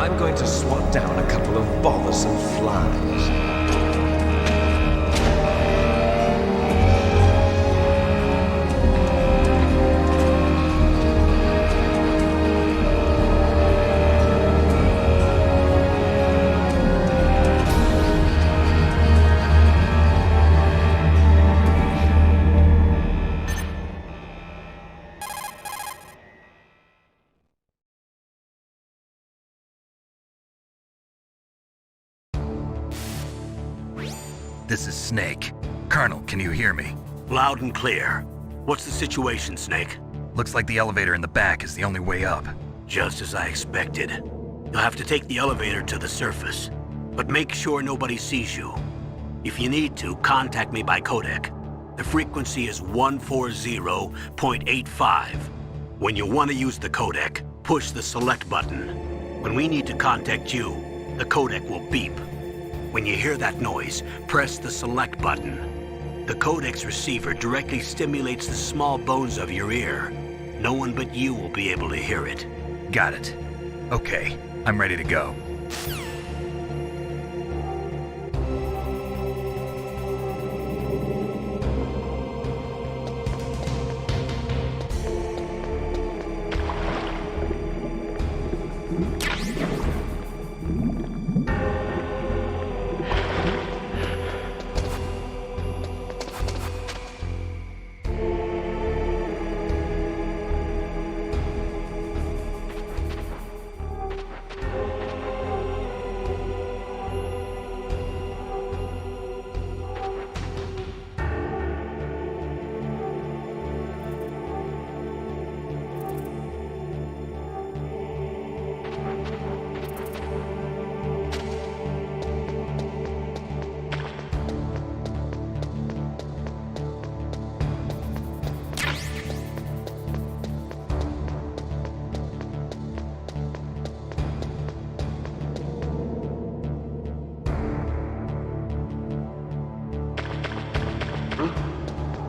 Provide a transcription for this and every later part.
I'm going to swat down a couple of bothersome flies. This is Snake. Colonel, can you hear me? Loud and clear. What's the situation, Snake? Looks like the elevator in the back is the only way up. Just as I expected. You'll have to take the elevator to the surface, but make sure nobody sees you. If you need to, contact me by codec. The frequency is 140.85. When you want to use the codec, push the select button. When we need to contact you, the codec will beep. When you hear that noise, press the select button. The codec's receiver directly stimulates the small bones of your ear. No one but you will be able to hear it. Got it. Okay, I'm ready to go.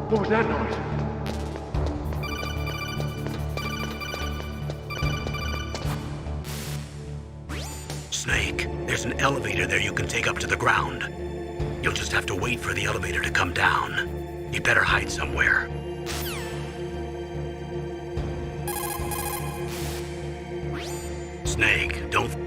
What was that noise? Snake, there's an elevator there you can take up to the ground. You'll just have to wait for the elevator to come down. You'd better hide somewhere. Snake, don't...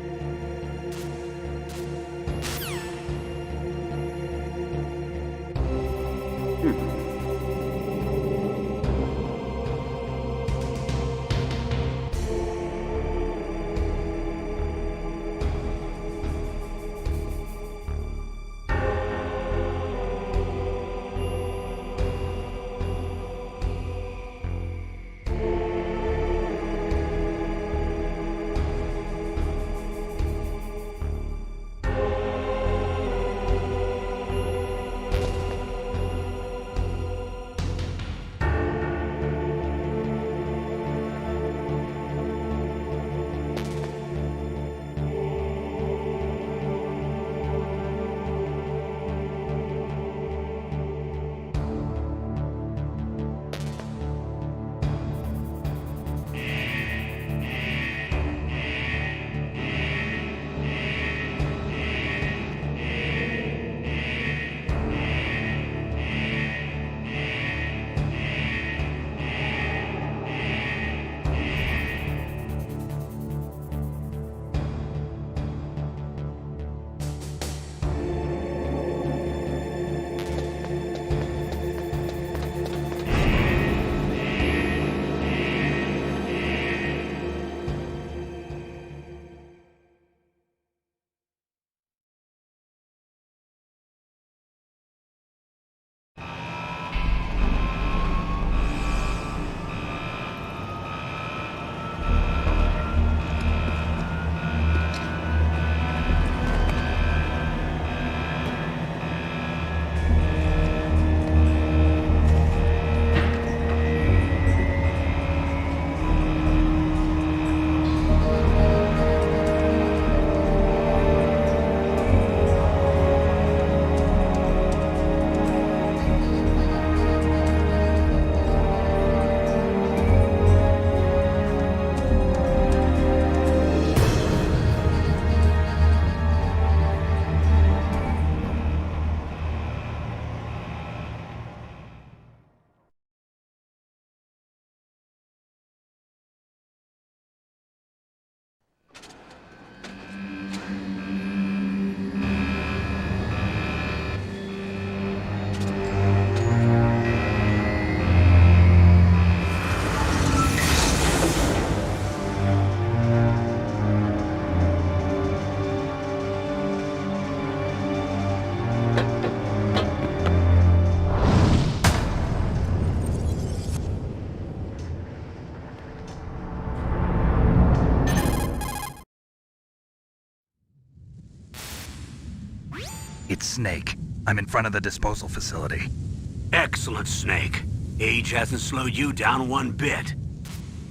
It's Snake. I'm in front of the disposal facility. Excellent, Snake. Age hasn't slowed you down one bit.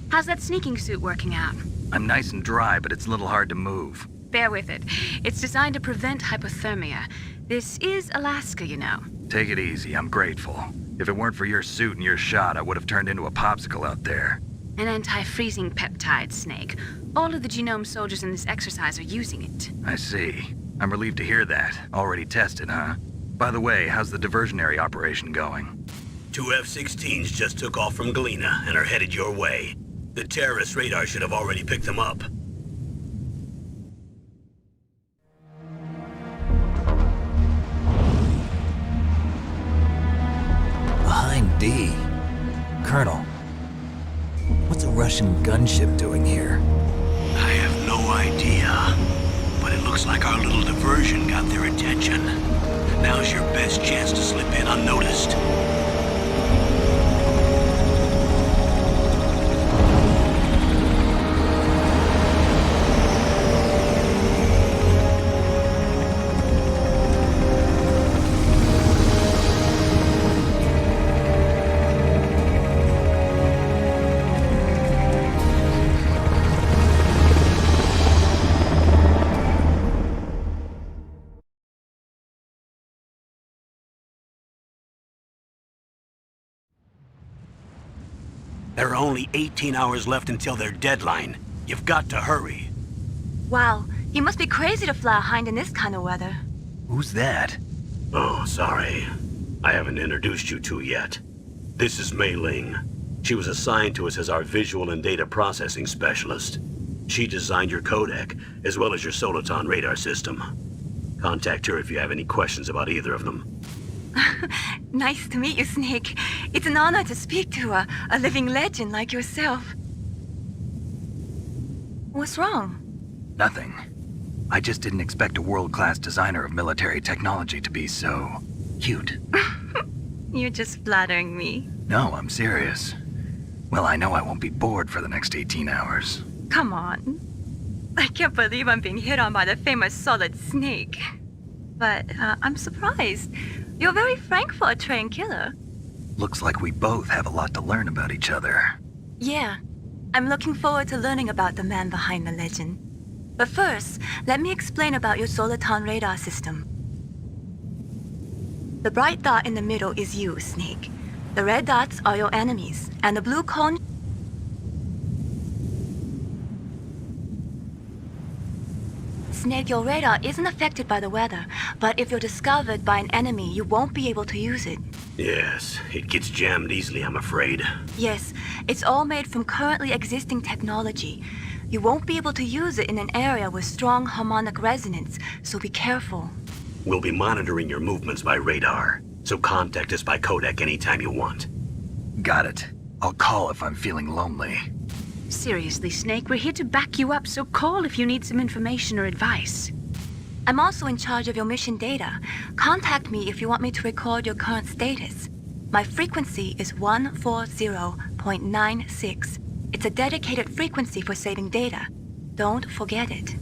How's that sneaking suit working out? I'm nice and dry, but it's a little hard to move. Bear with it. It's designed to prevent hypothermia. This is Alaska, you know. Take it easy, I'm grateful. If it weren't for your suit and your shot, I would have turned into a popsicle out there. An anti-freezing peptide, Snake. All of the genome soldiers in this exercise are using it. I see. I'm relieved to hear that. Already tested, huh? By the way, how's the diversionary operation going? 2 F-16s just took off from Galena and are headed your way. The terrorist radar should have already picked them up. Behind D. Colonel, what's a Russian gunship doing here? I have no idea, but it looks like our little diversion got their attention. Now's your best chance to slip in unnoticed. There are only 18 hours left until their deadline. You've got to hurry. Wow, you must be crazy to fly a hind in this kind of weather. Who's that? Oh, sorry. I haven't introduced you to yet. This is Mei Ling. She was assigned to us as our visual and data processing specialist. She designed your codec, as well as your Soliton radar system. Contact her if you have any questions about either of them. Nice to meet you, Snake. It's an honor to speak to a living legend like yourself. What's wrong? Nothing. I just didn't expect a world-class designer of military technology to be so cute. You're just flattering me. No, I'm serious. Well, I know I won't be bored for the next 18 hours. Come on. I can't believe I'm being hit on by the famous Solid Snake. But I'm surprised. You're very frank for a trained killer. Looks like we both have a lot to learn about each other. Yeah. I'm looking forward to learning about the man behind the legend. But first, let me explain about your Soliton radar system. The bright dot in the middle is you, Snake. The red dots are your enemies, and the blue cone... Snake, your radar isn't affected by the weather, but if you're discovered by an enemy, you won't be able to use it. Yes, it gets jammed easily, I'm afraid. Yes, it's all made from currently existing technology. You won't be able to use it in an area with strong harmonic resonance, so be careful. We'll be monitoring your movements by radar, so contact us by codec anytime you want. Got it. I'll call if I'm feeling lonely. Seriously, Snake, we're here to back you up, so call if you need some information or advice. I'm also in charge of your mission data. Contact me if you want me to record your current status. My frequency is 140.96. It's a dedicated frequency for saving data. Don't forget it.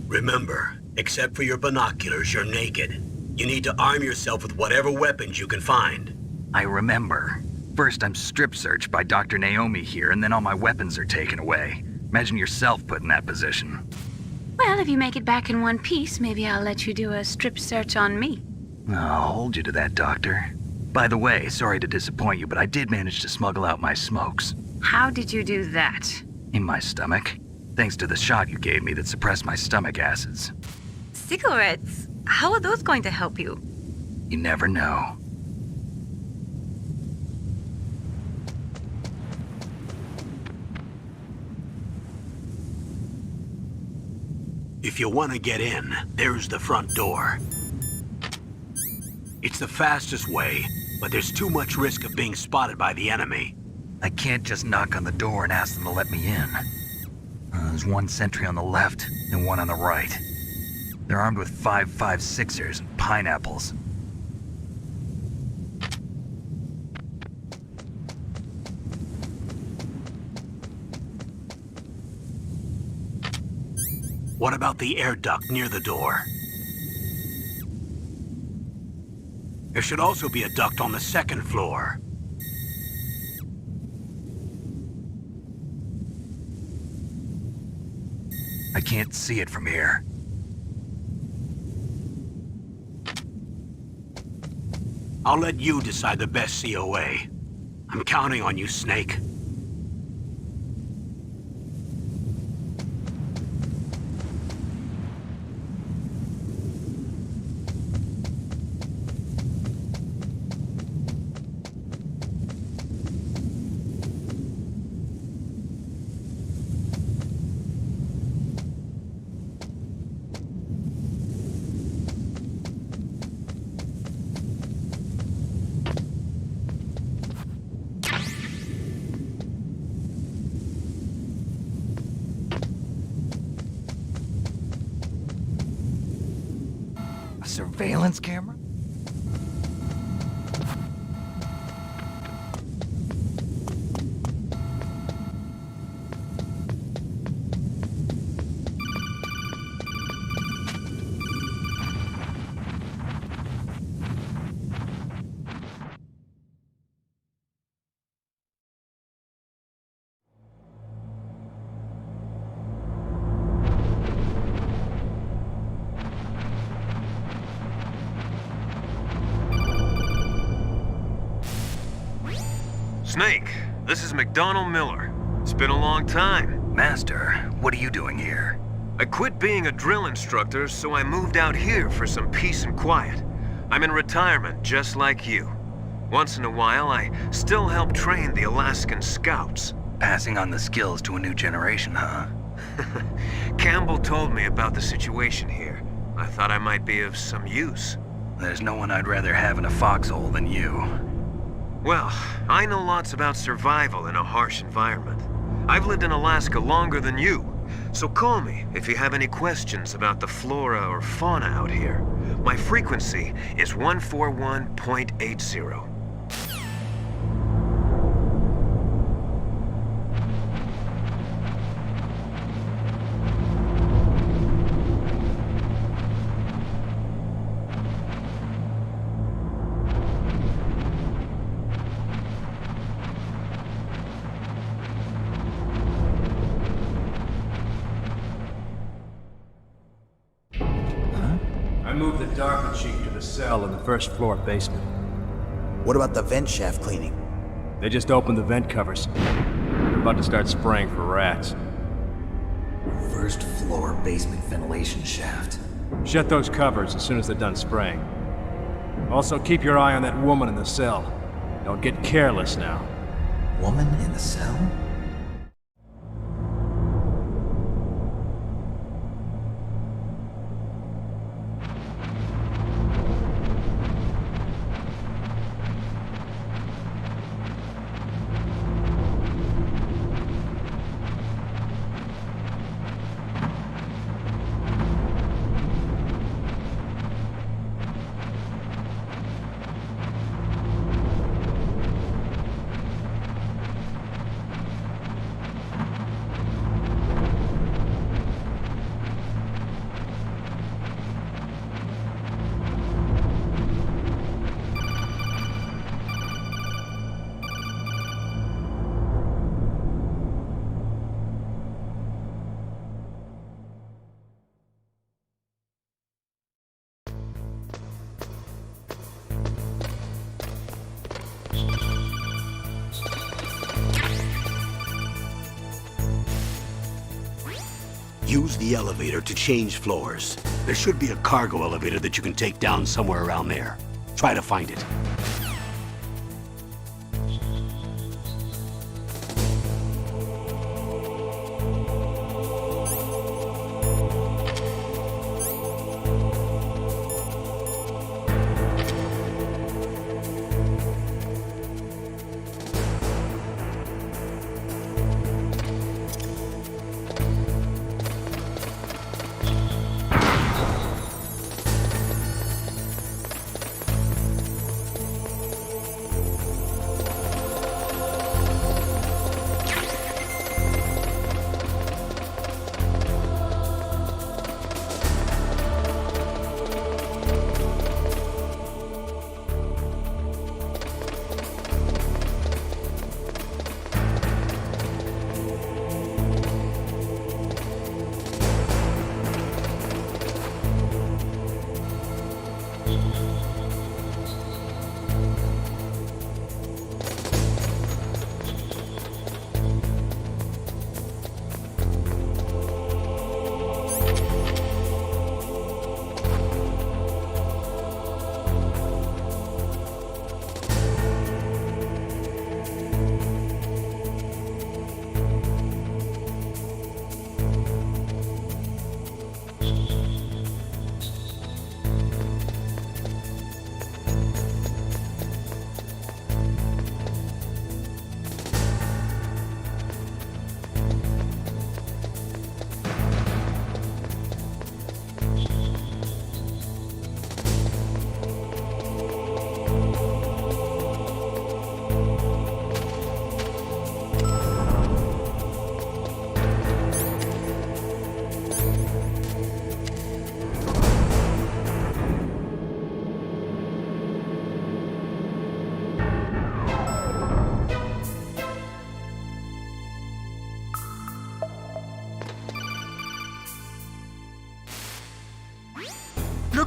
Remember, except for your binoculars, you're naked. You need to arm yourself with whatever weapons you can find. I remember. First, I'm strip searched by Dr. Naomi here, and then all my weapons are taken away. Imagine yourself put in that position. Well, if you make it back in one piece, maybe I'll let you do a strip search on me. I'll hold you to that, Doctor. By the way, sorry to disappoint you, but I did manage to smuggle out my smokes. How did you do that? In my stomach. Thanks to the shot you gave me that suppressed my stomach acids. Cigarettes? How are those going to help you? You never know. If you want to get in, there's the front door. It's the fastest way, but there's too much risk of being spotted by the enemy. I can't just knock on the door and ask them to let me in. There's one sentry on the left and one on the right. They're armed with 5.56ers and pineapples. What about the air duct near the door? There should also be a duct on the second floor. I can't see it from here. I'll let you decide the best COA. I'm counting on you, Snake. A surveillance camera? Snake, this is McDonald Miller. It's been a long time. Master, what are you doing here? I quit being a drill instructor, so I moved out here for some peace and quiet. I'm in retirement, just like you. Once in a while, I still help train the Alaskan Scouts. Passing on the skills to a new generation, huh? Campbell told me about the situation here. I thought I might be of some use. There's no one I'd rather have in a foxhole than you. Well, I know lots about survival in a harsh environment. I've lived in Alaska longer than you, so call me if you have any questions about the flora or fauna out here. My frequency is 141.80. I moved the darker cheek to the cell in the first floor basement. What about the vent shaft cleaning? They just opened the vent covers. They're about to start spraying for rats. First floor basement ventilation shaft. Shut those covers as soon as they're done spraying. Also, keep your eye on that woman in the cell. Don't get careless now. Woman in the cell? Use the elevator to change floors. There should be a cargo elevator that you can take down somewhere around there. Try to find it.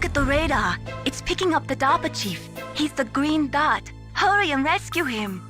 Look at the radar. It's picking up the DARPA chief. He's the green dot. Hurry and rescue him.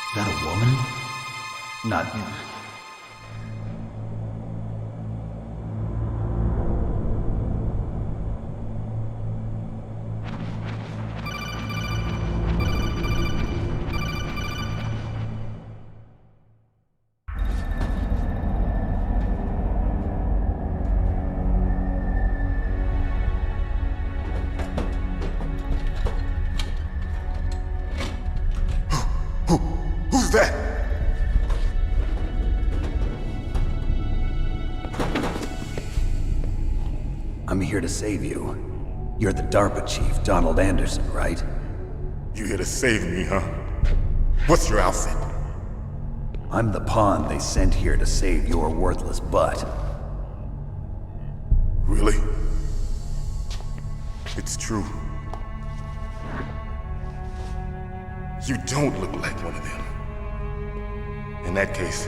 Is that a woman? Not... Who's that? I'm here to save you. You're the DARPA chief, Donald Anderson, right? You here to save me, huh? What's your outfit? I'm the pawn they sent here to save your worthless butt. Really? It's true. You don't look like one of them. In that case,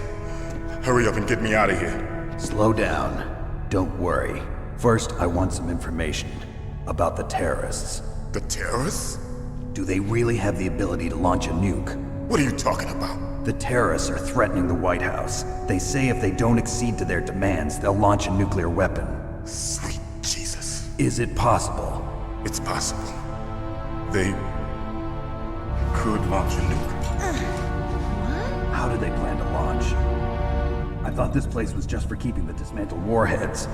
hurry up and get me out of here. Slow down. Don't worry. First, I want some information about the terrorists. The terrorists? Do they really have the ability to launch a nuke? What are you talking about? The terrorists are threatening the White House. They say if they don't accede to their demands, they'll launch a nuclear weapon. Sweet Jesus. Is it possible? It's possible. They could launch a nuke. How do they plan to launch? I thought this place was just for keeping the dismantled warheads.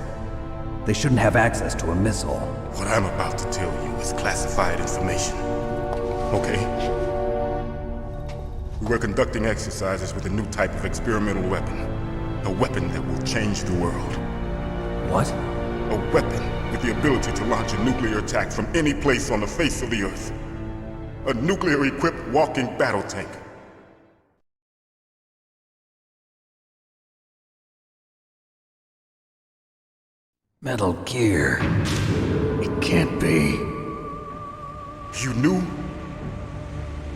They shouldn't have access to a missile. What I'm about to tell you is classified information. Okay? We were conducting exercises with a new type of experimental weapon. A weapon that will change the world. What? A weapon with the ability to launch a nuclear attack from any place on the face of the Earth. A nuclear-equipped walking battle tank. Metal Gear. It can't be. You knew?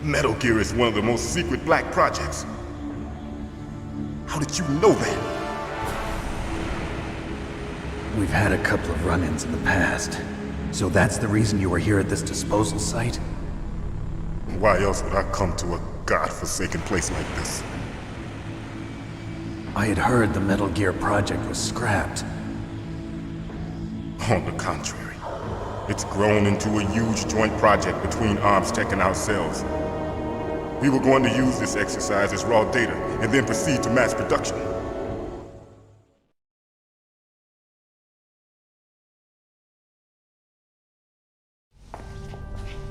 Metal Gear is one of the most secret black projects. How did you know that? We've had a couple of run-ins in the past. So that's the reason you were here at this disposal site? Why else would I come to a godforsaken place like this? I had heard the Metal Gear project was scrapped. On the contrary, it's grown into a huge joint project between Arms Tech and ourselves. We were going to use this exercise as raw data and then proceed to mass production.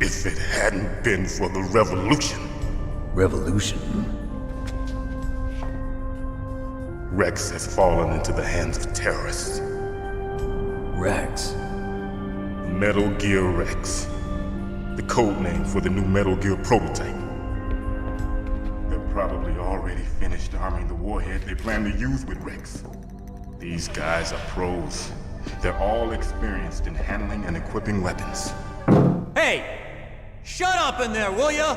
If it hadn't been for the revolution. Revolution? Rex has fallen into the hands of terrorists. Rex? Metal Gear Rex. The code name for the new Metal Gear prototype. They're probably already finished arming the warhead they plan to use with Rex. These guys are pros. They're all experienced in handling and equipping weapons. Hey! Shut up in there, will ya?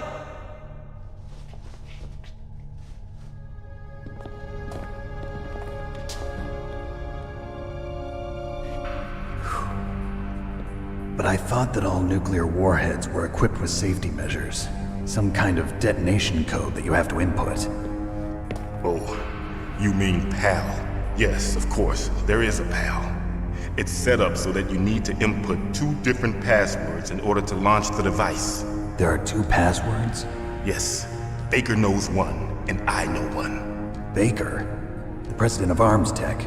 But I thought that all nuclear warheads were equipped with safety measures. Some kind of detonation code that you have to input. Oh, you mean PAL? Yes, of course, there is a PAL. It's set up so that you need to input 2 different passwords in order to launch the device. There are 2 passwords? Yes, Baker knows one, and I know one. Baker? The president of Arms Tech?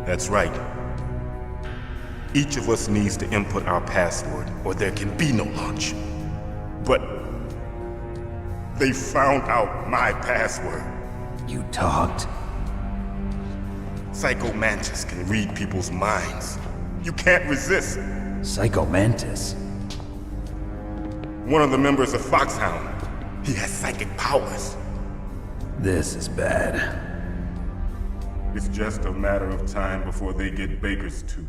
That's right. Each of us needs to input our password, or there can be no launch. But they found out my password. You talked? Psycho Mantis can read people's minds. You can't resist. Psycho Mantis? One of the members of Foxhound. He has psychic powers. This is bad. It's just a matter of time before they get Baker's too.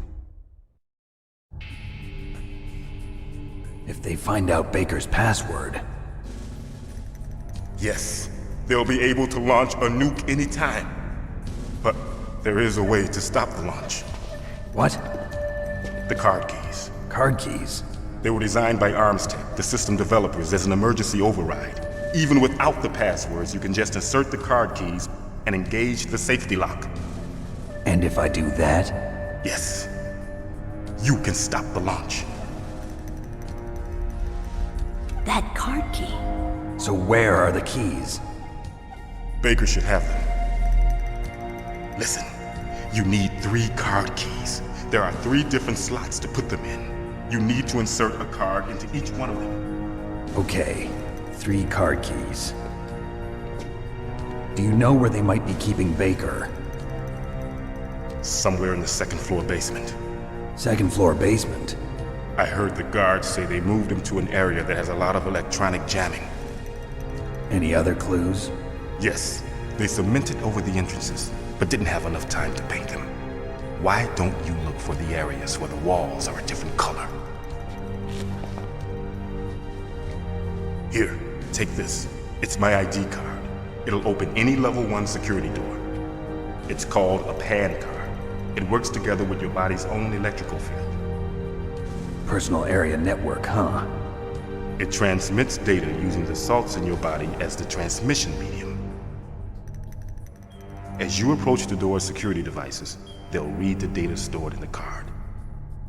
If they find out Baker's password... Yes, they'll be able to launch a nuke anytime. But there is a way to stop the launch. What? The card keys. Card keys? They were designed by Armstech, the system developers, as an emergency override. Even without the passwords, you can just insert the card keys and engage the safety lock. And if I do that? Yes. You can stop the launch. That card key. So where are the keys? Baker should have them. Listen, you need 3 card keys. There are 3 different slots to put them in. You need to insert a card into each one of them. Okay, 3 card keys. Do you know where they might be keeping Baker? Somewhere in the 2nd floor basement. 2nd floor basement? I heard the guards say they moved him to an area that has a lot of electronic jamming. Any other clues? Yes, they cemented over the entrances, but didn't have enough time to paint them. Why don't you look for the areas where the walls are a different color? Here, take this. It's my ID card. It'll open any level 1 security door. It's called a PAN card. It works together with your body's own electrical field. Personal area network, huh? It transmits data using the salts in your body as the transmission medium. As you approach the door's security devices, they'll read the data stored in the card.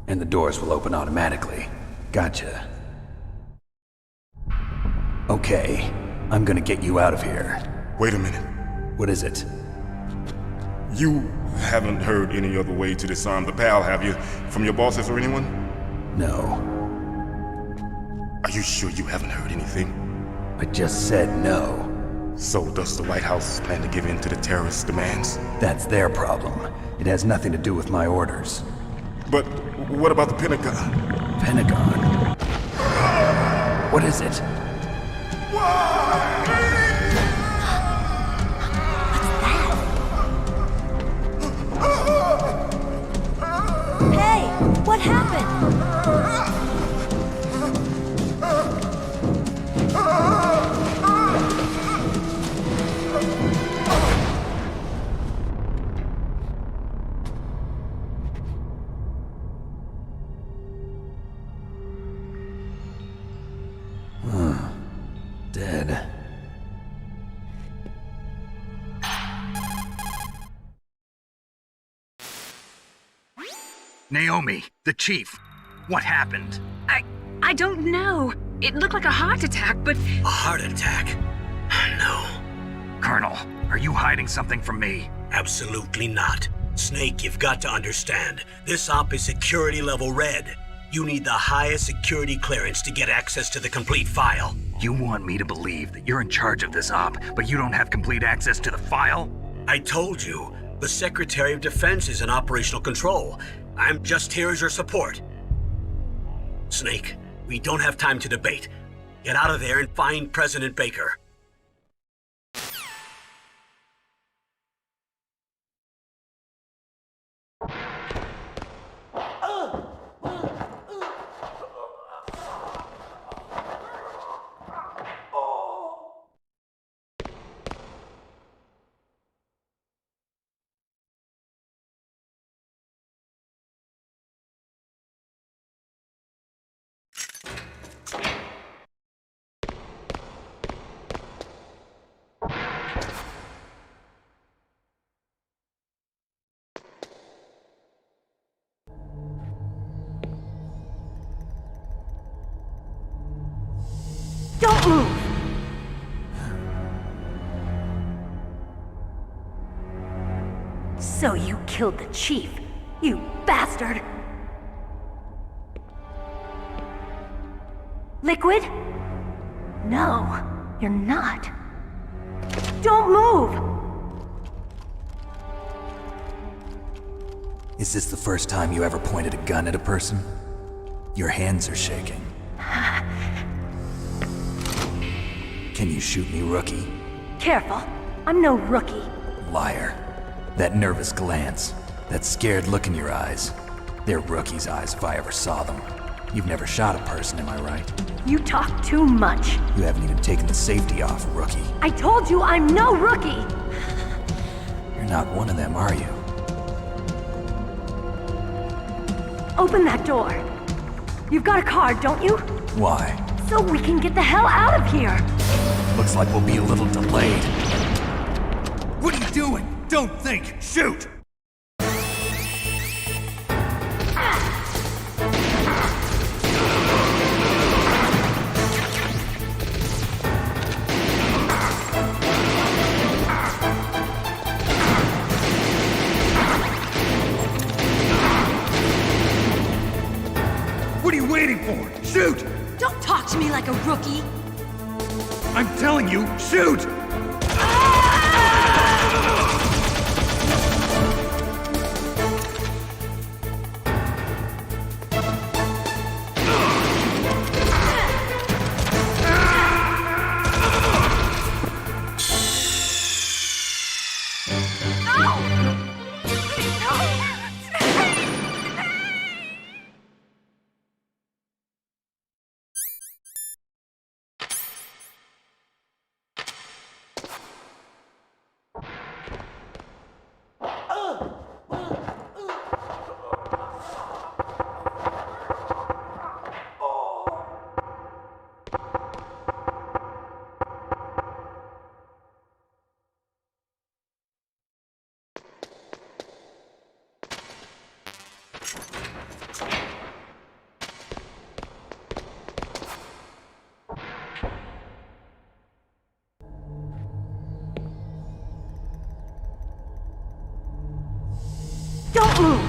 And the doors will open automatically. Gotcha. Okay, I'm gonna get you out of here. Wait a minute. What is it? You haven't heard any other way to disarm the PAL, have you? From your bosses or anyone? No. Are you sure you haven't heard anything? I just said no. So does the White House plan to give in to the terrorists' demands? That's their problem. It has nothing to do with my orders. But what about the Pentagon? Pentagon? What is it? Hey, what happened? Dead. Naomi, the chief. What happened? I don't know. It looked like a heart attack, but A heart attack? No, Colonel, are you hiding something from me? absolutely not. Snake, you've got to understand. This op is security level red. You need the highest security clearance to get access to the complete file. You want me to believe that you're in charge of this op, but you don't have complete access to the file? I told you, the Secretary of Defense is in operational control. I'm just here as your support. Snake, we don't have time to debate. Get out of there and find President Baker. don't move! So you killed the chief, you bastard! Liquid? No, you're not. Don't move! Is this the first time you ever pointed a gun at a person? Your hands are shaking. Can you shoot me, rookie? Careful, I'm no rookie. Liar. That nervous glance, that scared look in your eyes. They're rookie's eyes if I ever saw them. You've never shot a person, am I right? You talk too much. You haven't even taken the safety off, rookie. I told you I'm no rookie! You're not one of them, are you? Open that door. You've got a card, don't you? Why? So we can get the hell out of here! Looks like we'll be a little delayed. What are you doing? Don't think! Shoot! What are you waiting for? Shoot! Don't talk to me like a rookie! I'm telling you, shoot! Don't move!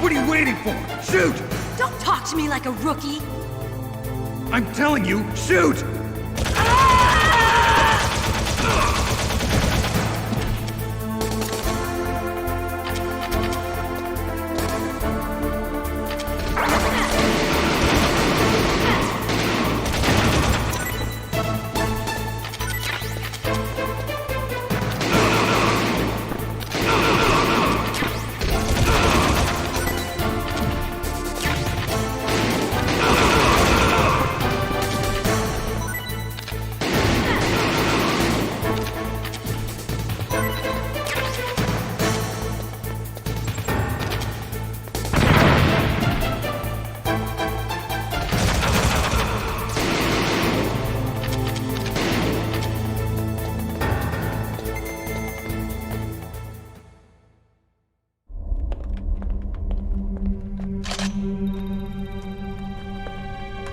What are you waiting for? Shoot! Don't talk to me like a rookie! I'm telling you, shoot!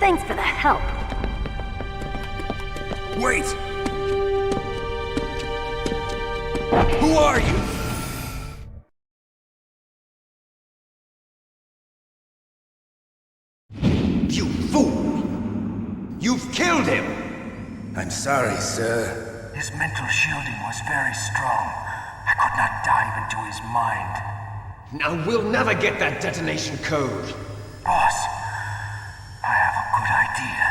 Thanks for the help. Wait! Who are you? You fool! You've killed him! I'm sorry, sir. His mental shielding was very strong. I could not dive into his mind. Now we'll never get that detonation code. Boss, I have a good idea.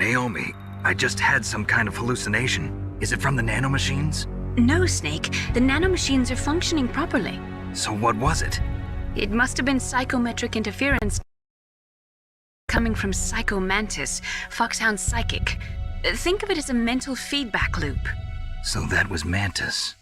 Naomi, I just had some kind of hallucination. Is it from the nanomachines? No, Snake. The nanomachines are functioning properly. So what was it? It must have been psychometric interference coming from Psycho Mantis, Foxhound Psychic. Think of it as a mental feedback loop. So that was Mantis.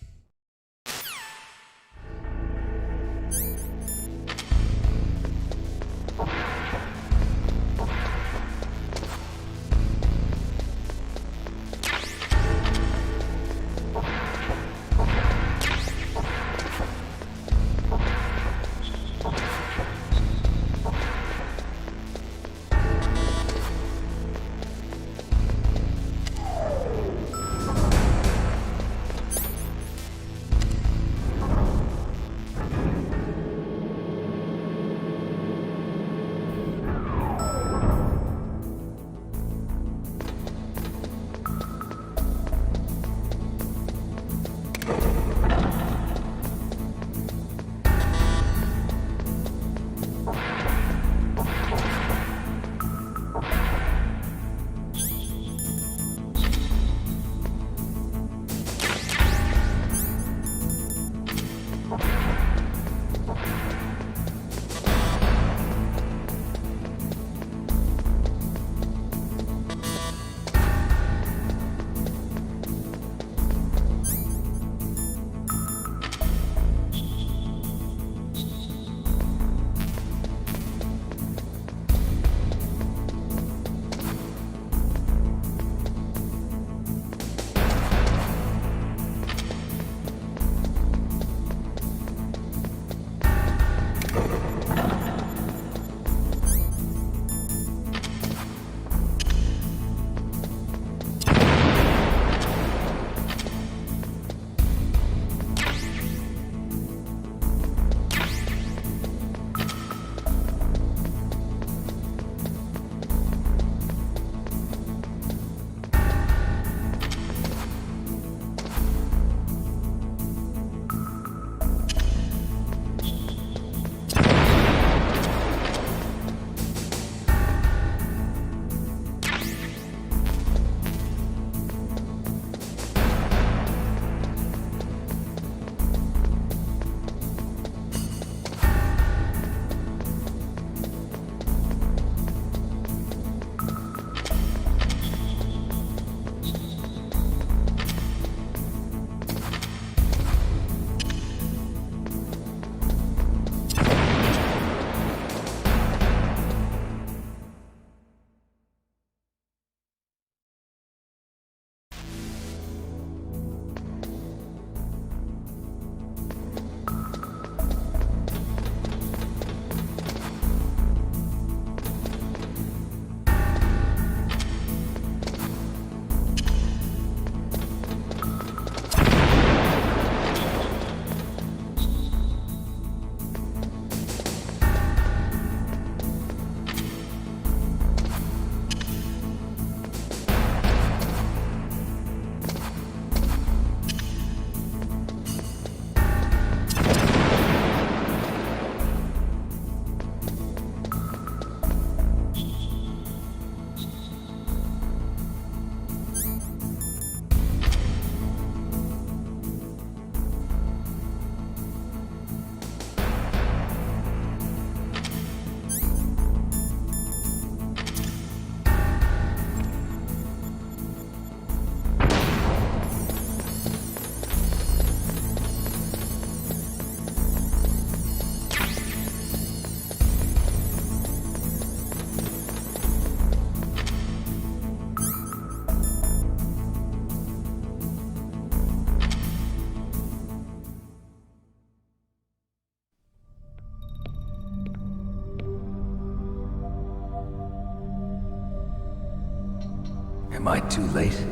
Am I too late?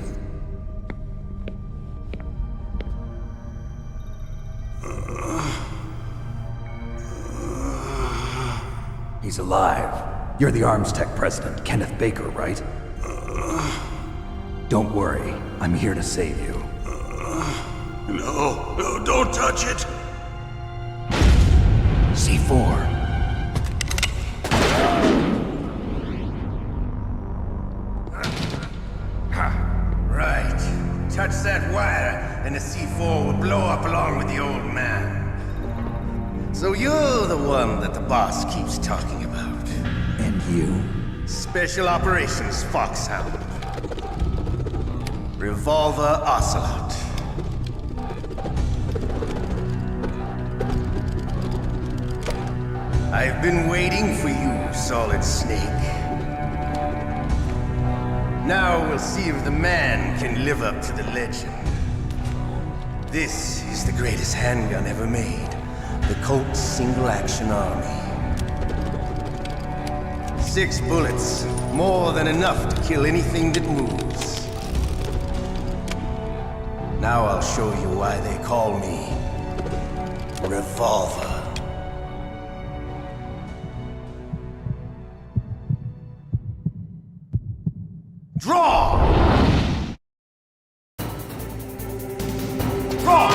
He's alive. You're the Arms Tech president, Kenneth Baker, right? Don't worry. I'm here to save you. No, don't touch it! C4. that wire, and the C4 will blow up along with the old man. So you're the one that the boss keeps talking about. And you? Special Operations Foxhound. Revolver Ocelot. I've been waiting for you, Solid Snake. Now we'll see if the man can live up to the legend. This is the greatest handgun ever made. The Colt Single Action Army. 6 bullets, more than enough to kill anything that moves. Now I'll show you why they call me Revolver. Draw! Draw!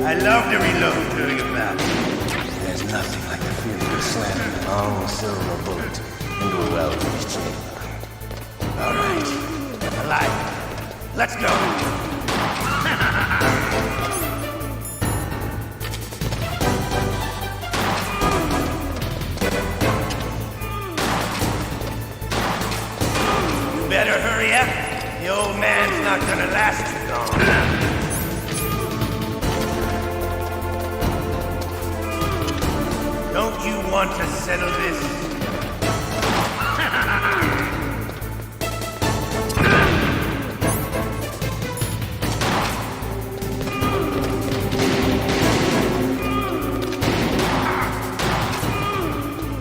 I love to reload during a battle. There's nothing like the feeling of slamming a long silver bullet into a well-used chamber. All right, alive. Let's go! You better hurry up. The old man's not gonna last too long. Don't you want to settle this?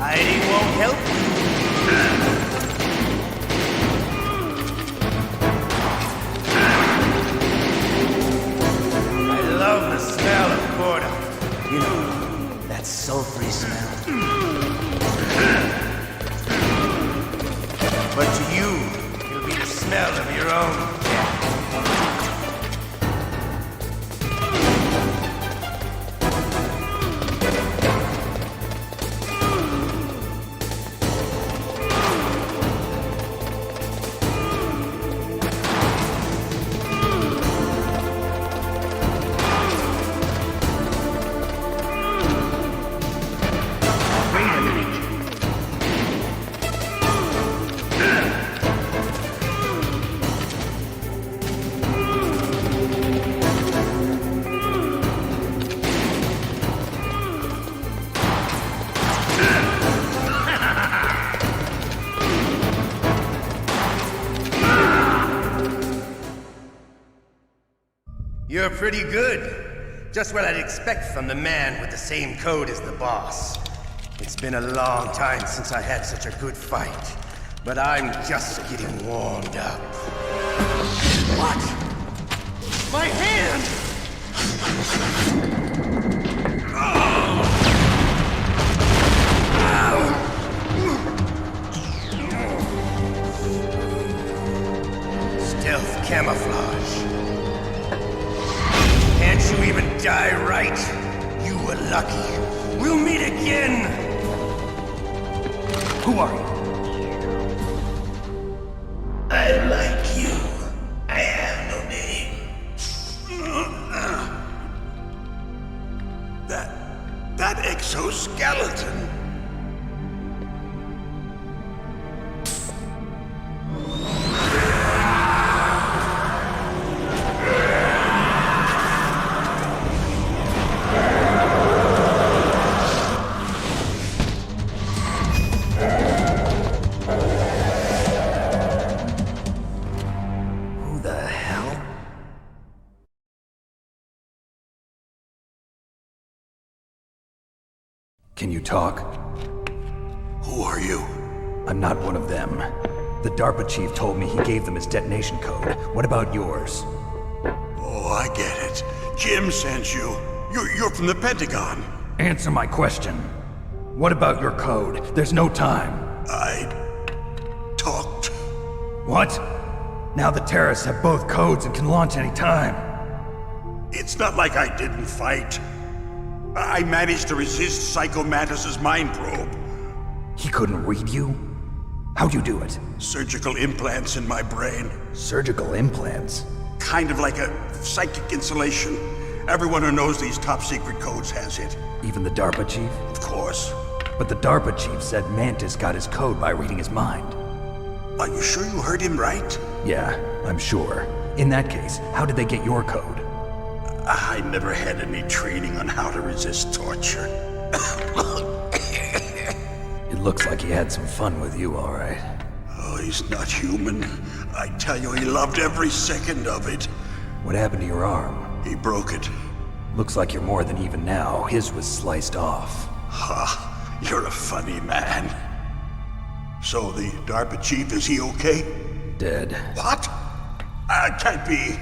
Hiding won't help you. I love the smell of Gorda. You know, that sulfury smell. But to you, it'll be the smell of your own death. You're pretty good. Just what I'd expect from the man with the same code as the boss. It's been a long time since I had such a good fight, but I'm just getting warmed up. What? My hand! Stealth camouflage. Can't you even die right? You were lucky. We'll meet again! Who are you? I like you. I have no name. That exoskeleton. Can you talk? Who are you? I'm not one of them. The DARPA chief told me he gave them his detonation code. What about yours? Oh, I get it. Jim sent you. You're from the Pentagon. Answer my question. What about your code? There's no time. I talked. What? Now the terrorists have both codes and can launch any time. It's not like I didn't fight. I managed to resist Psycho Mantis's mind probe. He couldn't read you? How'd you do it? Surgical implants in my brain. Surgical implants? Kind of like a psychic insulation. Everyone who knows these top secret codes has it. Even the DARPA chief? Of course. But the DARPA chief said Mantis got his code by reading his mind. Are you sure you heard him right? Yeah, I'm sure. In that case, how did they get your code? I never had any training on how to resist torture. It looks like he had some fun with you, all right. Oh, he's not human. I tell you, he loved every second of it. What happened to your arm? He broke it. Looks like you're more than even now. His was sliced off. Ha, you're a funny man. So the DARPA chief, is he okay? Dead. What? Can't be.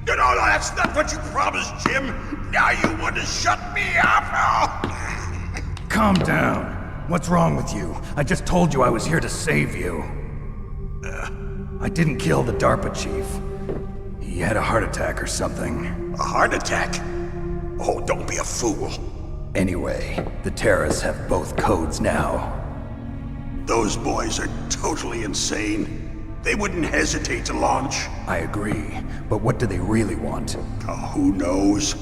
No, that's not what you promised, Jim. Now you want to shut me up? Calm down. What's wrong with you? I just told you I was here to save you. I didn't kill the DARPA chief. He had a heart attack or something. A heart attack? Oh, don't be a fool. Anyway, the terrorists have both codes now. Those boys are totally insane. They wouldn't hesitate to launch. I agree, but what do they really want? Oh, who knows?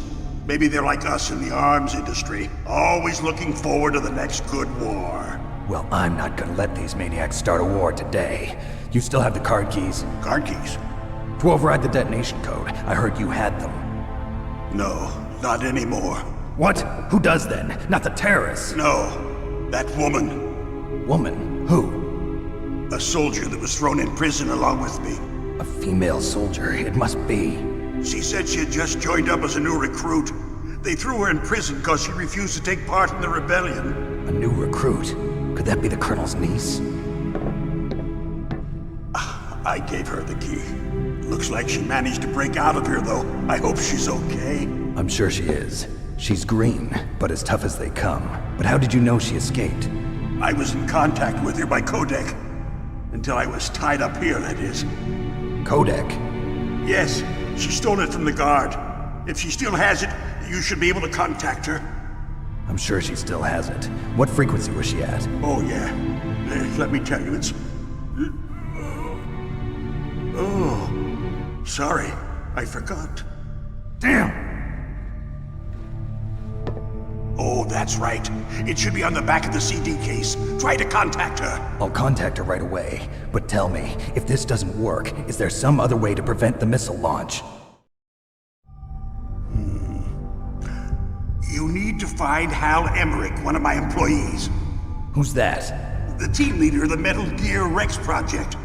Maybe they're like us in the arms industry, always looking forward to the next good war. Well, I'm not gonna let these maniacs start a war today. You still have the card keys? Card keys? To override the detonation code. I heard you had them. No, not anymore. What? Who does then? Not the terrorists? No, that woman. Woman? Who? A soldier that was thrown in prison along with me. A female soldier, it must be. She said she had just joined up as a new recruit. They threw her in prison because she refused to take part in the rebellion. A new recruit? Could that be the Colonel's niece? I gave her the key. Looks like she managed to break out of here, though. I hope she's okay. I'm sure she is. She's green, but as tough as they come. But how did you know she escaped? I was in contact with her by codec. Until I was tied up here, that is. Codec? Yes, she stole it from the guard. If she still has it, you should be able to contact her. I'm sure she still has it. What frequency was she at? Oh, yeah. Let me tell you, it's... Oh, sorry. I forgot. Damn! Oh, that's right. It should be on the back of the CD case. Try to contact her. I'll contact her right away. But tell me, if this doesn't work, is there some other way to prevent the missile launch? You need to find Hal Emmerich, one of my employees. Who's that? The team leader of the Metal Gear Rex project.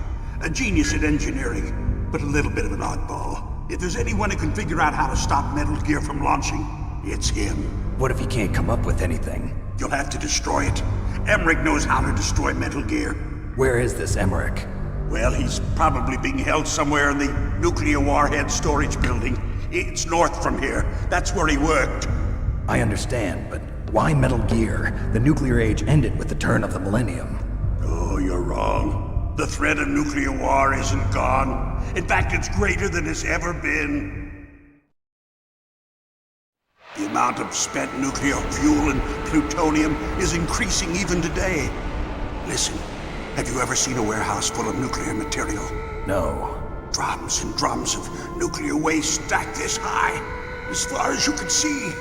A genius at engineering, but a little bit of an oddball. If there's anyone who can figure out how to stop Metal Gear from launching, it's him. What if he can't come up with anything? You'll have to destroy it. Emmerich knows how to destroy Metal Gear. Where is this Emmerich? Well, he's probably being held somewhere in the nuclear warhead storage building. It's north from here. That's where he worked. I understand, but why Metal Gear? The nuclear age ended with the turn of the millennium. Oh, you're wrong. The threat of nuclear war isn't gone. In fact, it's greater than it's ever been. The amount of spent nuclear fuel and plutonium is increasing even today. Listen, have you ever seen a warehouse full of nuclear material? No. Drums and drums of nuclear waste stacked this high, as far as you can see.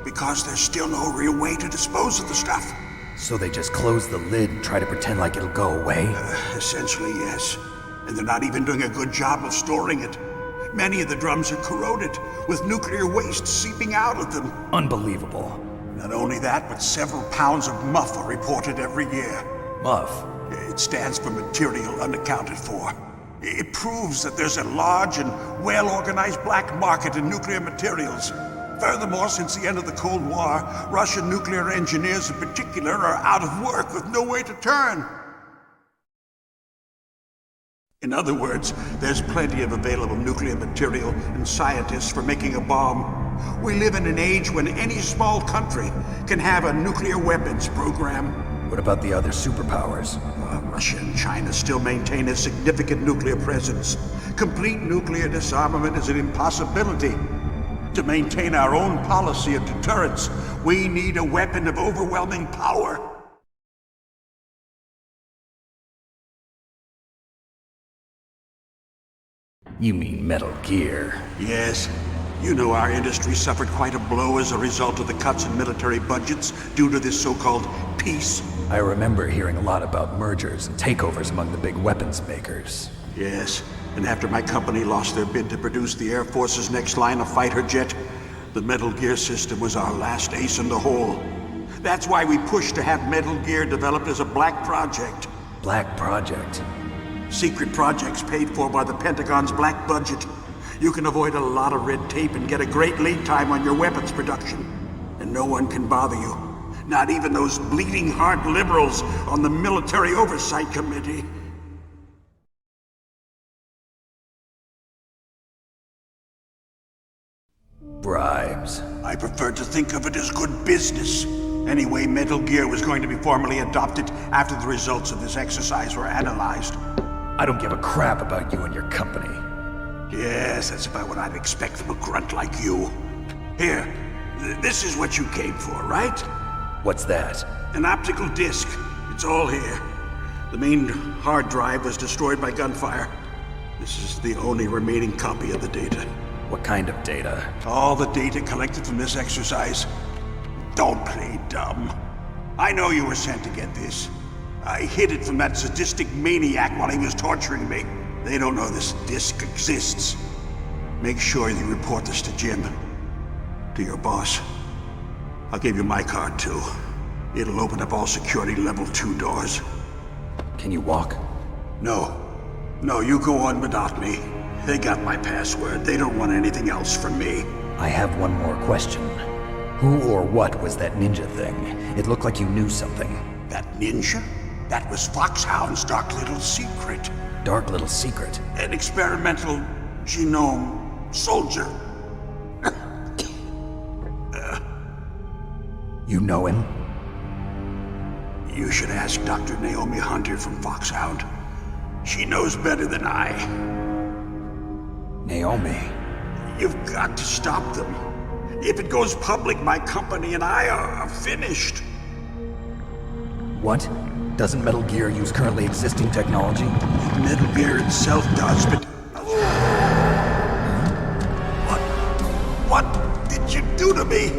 Because there's still no real way to dispose of the stuff. So they just close the lid and try to pretend like it'll go away? Essentially, yes. And they're not even doing a good job of storing it. Many of the drums are corroded, with nuclear waste seeping out of them. Unbelievable. Not only that, but several pounds of MUF are reported every year. MUF? It stands for material unaccounted for. It proves that there's a large and well-organized black market in nuclear materials. Furthermore, since the end of the Cold War, Russian nuclear engineers in particular are out of work with no way to turn. In other words, there's plenty of available nuclear material and scientists for making a bomb. We live in an age when any small country can have a nuclear weapons program. What about the other superpowers? Russia and China still maintain a significant nuclear presence. Complete nuclear disarmament is an impossibility. To maintain our own policy of deterrence, we need a weapon of overwhelming power. You mean Metal Gear? Yes. You know our industry suffered quite a blow as a result of the cuts in military budgets due to this so-called peace. I remember hearing a lot about mergers and takeovers among the big weapons makers. Yes, and after my company lost their bid to produce the Air Force's next line of fighter jet, the Metal Gear system was our last ace in the hole. That's why we pushed to have Metal Gear developed as a black project. Black project? Secret projects paid for by the Pentagon's black budget. You can avoid a lot of red tape and get a great lead time on your weapons production. And no one can bother you. Not even those bleeding heart liberals on the Military Oversight Committee. Bribes. I prefer to think of it as good business. Anyway, Metal Gear was going to be formally adopted after the results of this exercise were analyzed. I don't give a crap about you and your company. Yes, that's about what I'd expect from a grunt like you. Here, this is what you came for, right? What's that? An optical disc. It's all here. The main hard drive was destroyed by gunfire. This is the only remaining copy of the data. What kind of data? All the data collected from this exercise. Don't play dumb. I know you were sent to get this. I hid it from that sadistic maniac while he was torturing me. They don't know this disc exists. Make sure you report this to Jim. To your boss. I'll give you my card too. It'll open up all security level 2 doors. Can you walk? No. No, you go on without me. They got my password. They don't want anything else from me. I have one more question. Who or what was that ninja thing? It looked like you knew something. That ninja? That was Foxhound's dark little secret. Dark little secret? An experimental genome soldier. You know him? You should ask Dr. Naomi Hunter from Foxhound. She knows better than I. Naomi? You've got to stop them. If it goes public, my company and I are finished. What? Doesn't Metal Gear use currently existing technology? Metal Gear itself does, but... What did you do to me?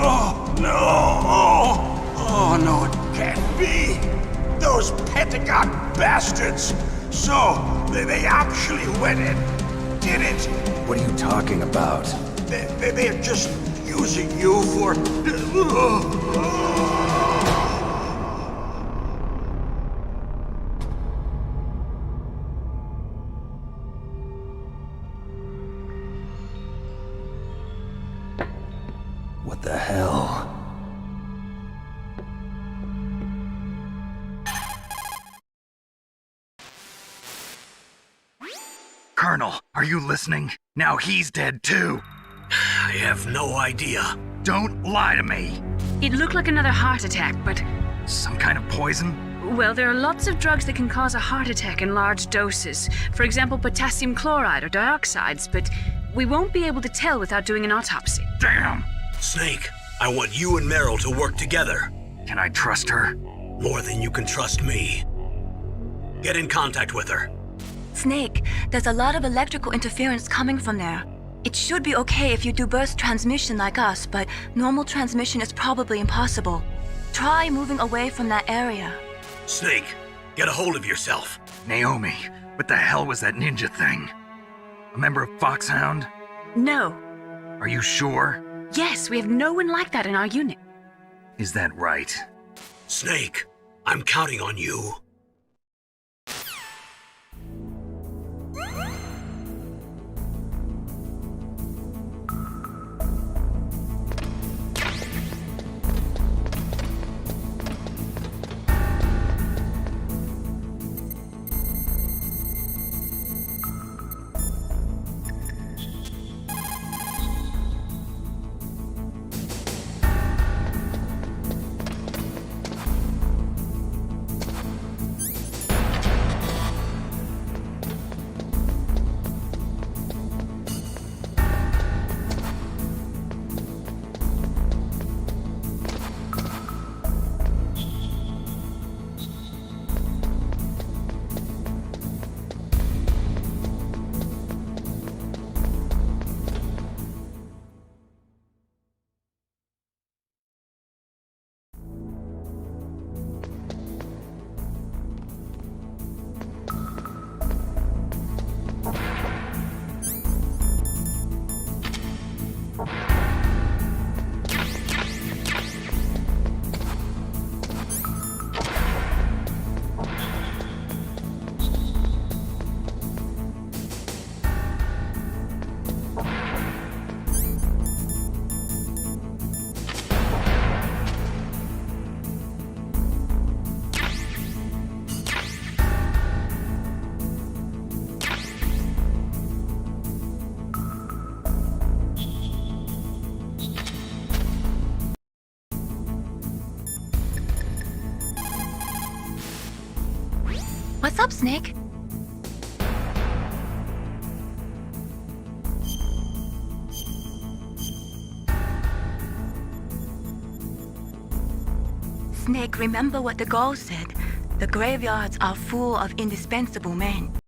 Oh, no. Oh, no, it can't be. Those Pentagon bastards. So, they actually went and did it. What are you talking about? They're just using you for... What the hell? Colonel, are you listening? Now he's dead too. I have no idea. Don't lie to me. It looked like another heart attack, but... Some kind of poison? Well, there are lots of drugs that can cause a heart attack in large doses. For example, potassium chloride or dioxides, but we won't be able to tell without doing an autopsy. Damn! Snake, I want you and Meryl to work together. Can I trust her? More than you can trust me. Get in contact with her. Snake, there's a lot of electrical interference coming from there. It should be okay if you do burst transmission like us, but normal transmission is probably impossible. Try moving away from that area. Snake, get a hold of yourself. Naomi, what the hell was that ninja thing? A member of Foxhound? No. Are you sure? Yes, we have no one like that in our unit. Is that right? Snake, I'm counting on you. What's up, Snake? Snake, remember what the Gauls said. The graveyards are full of indispensable men.